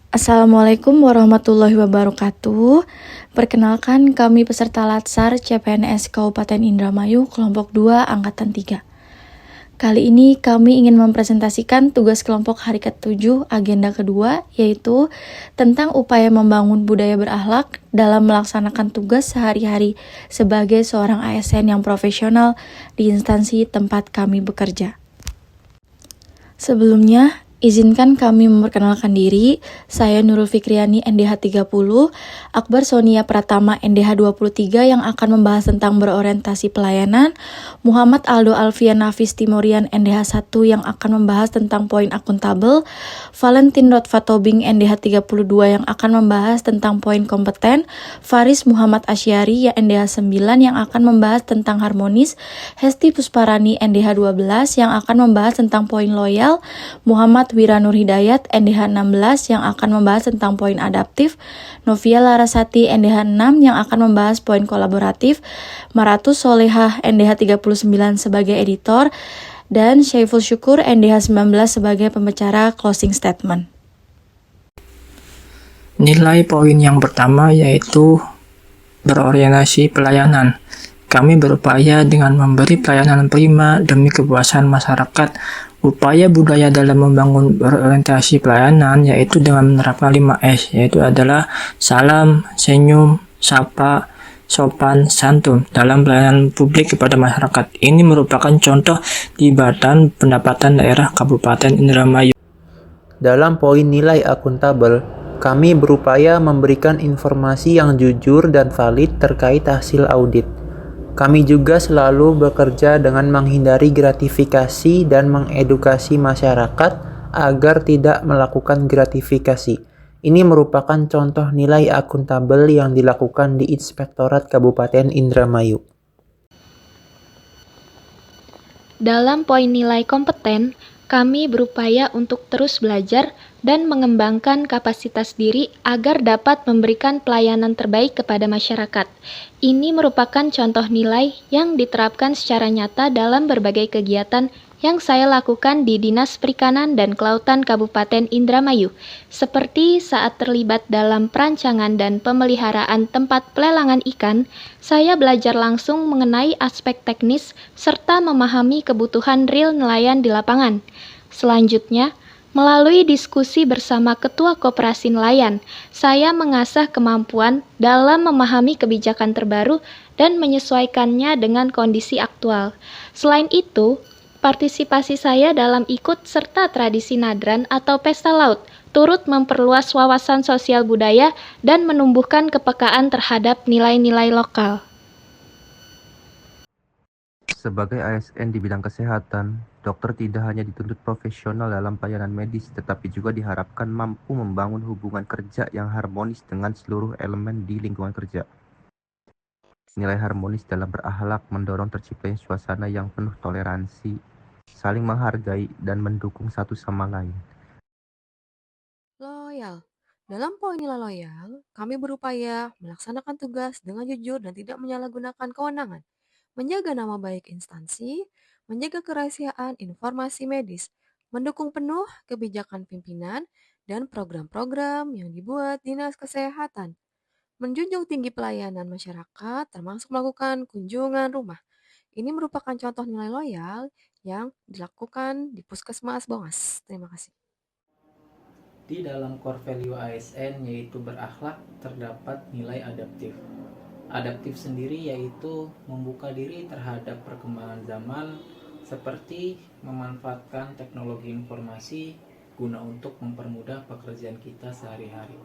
Assalamualaikum warahmatullahi wabarakatuh. Perkenalkan, kami peserta Latsar CPNS Kabupaten Indramayu kelompok 2 angkatan 3. Kali ini kami ingin mempresentasikan tugas kelompok hari ke-7 agenda kedua, yaitu tentang upaya membangun budaya berakhlak dalam melaksanakan tugas sehari-hari sebagai seorang ASN yang profesional di instansi tempat kami bekerja. Sebelumnya, izinkan kami memperkenalkan diri. Saya Nurul Fikriani NDH 30, Akbar Sonia Pratama NDH 23 yang akan membahas tentang berorientasi pelayanan, Muhammad Aldo Alfian Nafis Timorian NDH 1 yang akan membahas tentang poin akuntabel, Valentin Rotva Tobing NDH 32 yang akan membahas tentang poin kompeten, Faris Muhammad Asyari ya NDH 9 yang akan membahas tentang harmonis, Hesti Pusparani NDH 12 yang akan membahas tentang poin loyal, Muhammad Wiranur Hidayat NDH 16 yang akan membahas tentang poin adaptif, Novia Larasati NDH 6 yang akan membahas poin kolaboratif, Maratus Solehah NDH 39 sebagai editor, dan Syaiful Syukur NDH 19 sebagai pembicara closing statement. Nilai poin yang pertama yaitu berorientasi pelayanan. Kami berupaya dengan memberi pelayanan prima demi kepuasan masyarakat. Upaya budaya dalam membangun berorientasi pelayanan yaitu dengan menerapkan 5S, yaitu adalah salam, senyum, sapa, sopan, santun dalam pelayanan publik kepada masyarakat. Ini merupakan contoh di Badan Pendapatan Daerah Kabupaten Indramayu. Dalam poin nilai akuntabel, kami berupaya memberikan informasi yang jujur dan valid terkait hasil audit. Kami juga selalu bekerja dengan menghindari gratifikasi dan mengedukasi masyarakat agar tidak melakukan gratifikasi. Ini merupakan contoh nilai akuntabel yang dilakukan di Inspektorat Kabupaten Indramayu. Dalam poin nilai kompeten, kami berupaya untuk terus belajar dan mengembangkan kapasitas diri agar dapat memberikan pelayanan terbaik kepada masyarakat. Ini merupakan contoh nilai yang diterapkan secara nyata dalam berbagai kegiatan yang saya lakukan di Dinas Perikanan dan Kelautan Kabupaten Indramayu, seperti saat terlibat dalam perancangan dan pemeliharaan tempat pelelangan ikan, saya belajar langsung mengenai aspek teknis serta memahami kebutuhan real nelayan di lapangan. Selanjutnya, melalui diskusi bersama Ketua Koperasi Nelayan, saya mengasah kemampuan dalam memahami kebijakan terbaru dan menyesuaikannya dengan kondisi aktual. Selain itu, partisipasi saya dalam ikut serta tradisi Nadran atau Pesta Laut turut memperluas wawasan sosial budaya dan menumbuhkan kepekaan terhadap nilai-nilai lokal. Sebagai ASN di bidang kesehatan, dokter tidak hanya dituntut profesional dalam pelayanan medis, tetapi juga diharapkan mampu membangun hubungan kerja yang harmonis dengan seluruh elemen di lingkungan kerja. Nilai harmonis dalam berakhlak mendorong terciptanya suasana yang penuh toleransi, saling menghargai, dan mendukung satu sama lain. Loyal. Dalam poin nilai loyal, kami berupaya melaksanakan tugas dengan jujur dan tidak menyalahgunakan kewenangan, menjaga nama baik instansi, menjaga kerahasiaan informasi medis, mendukung penuh kebijakan pimpinan dan program-program yang dibuat Dinas Kesehatan, menjunjung tinggi pelayanan masyarakat termasuk melakukan kunjungan rumah. Ini merupakan contoh nilai loyal yang dilakukan di Puskesmas Bongas. Terima kasih. Di dalam core value ASN yaitu berakhlak terdapat nilai adaptif. Adaptif sendiri yaitu membuka diri terhadap perkembangan zaman seperti memanfaatkan teknologi informasi guna untuk mempermudah pekerjaan kita sehari-hari.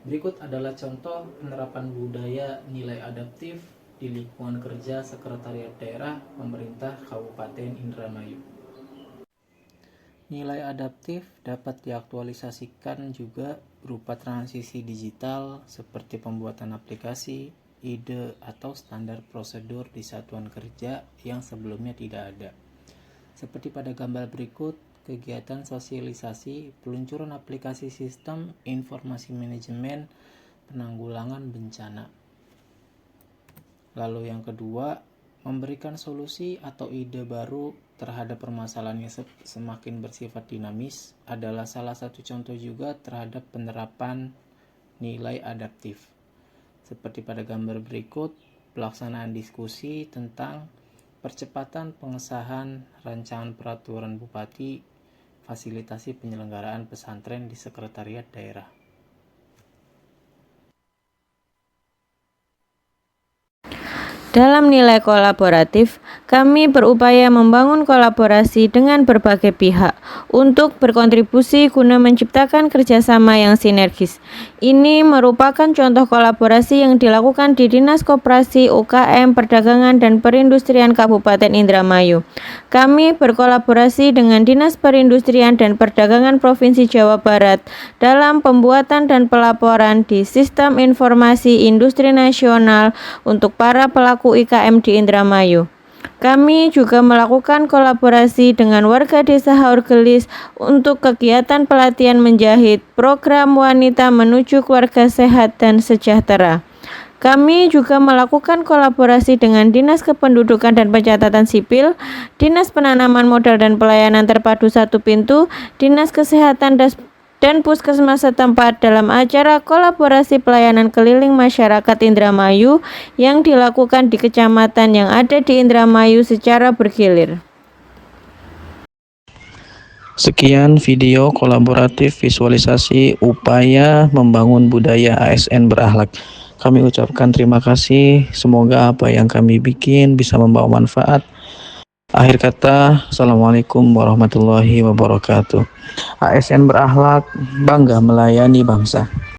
Berikut adalah contoh penerapan budaya nilai adaptif di lingkungan kerja Sekretariat Daerah Pemerintah Kabupaten Indramayu. Nilai adaptif dapat diaktualisasikan juga berupa transisi digital seperti pembuatan aplikasi, ide atau standar prosedur di satuan kerja yang sebelumnya tidak ada. Seperti pada gambar berikut, kegiatan sosialisasi peluncuran aplikasi sistem informasi manajemen penanggulangan bencana. Lalu yang kedua, Memberikan solusi atau ide baru terhadap permasalahan yang semakin bersifat dinamis adalah salah satu contoh juga terhadap penerapan nilai adaptif. Seperti pada gambar berikut, pelaksanaan diskusi tentang percepatan pengesahan rancangan peraturan bupati fasilitasi penyelenggaraan pesantren di sekretariat daerah. Dalam nilai kolaboratif, kami berupaya membangun kolaborasi dengan berbagai pihak untuk berkontribusi guna menciptakan kerjasama yang sinergis. Ini merupakan contoh kolaborasi yang dilakukan di Dinas Koperasi, UKM, Perdagangan, dan Perindustrian Kabupaten Indramayu. Kami berkolaborasi dengan Dinas Perindustrian dan Perdagangan Provinsi Jawa Barat dalam pembuatan dan pelaporan di Sistem Informasi Industri Nasional untuk para pelaku IKM di Indramayu. Kami juga melakukan kolaborasi dengan warga desa Haurgelis untuk kegiatan pelatihan menjahit program wanita menuju keluarga sehat dan sejahtera. Kami juga melakukan kolaborasi dengan Dinas Kependudukan dan Pencatatan Sipil, Dinas Penanaman Modal dan Pelayanan Terpadu Satu Pintu, Dinas Kesehatan dan Puskesmas setempat dalam acara kolaborasi pelayanan keliling masyarakat Indramayu yang dilakukan di kecamatan yang ada di Indramayu secara bergilir. Sekian video kolaboratif visualisasi upaya membangun budaya ASN berakhlak. Kami ucapkan terima kasih. Semoga apa yang kami bikin bisa membawa manfaat. Akhir kata, Assalamualaikum warahmatullahi wabarakatuh. ASN berakhlak, bangga melayani bangsa.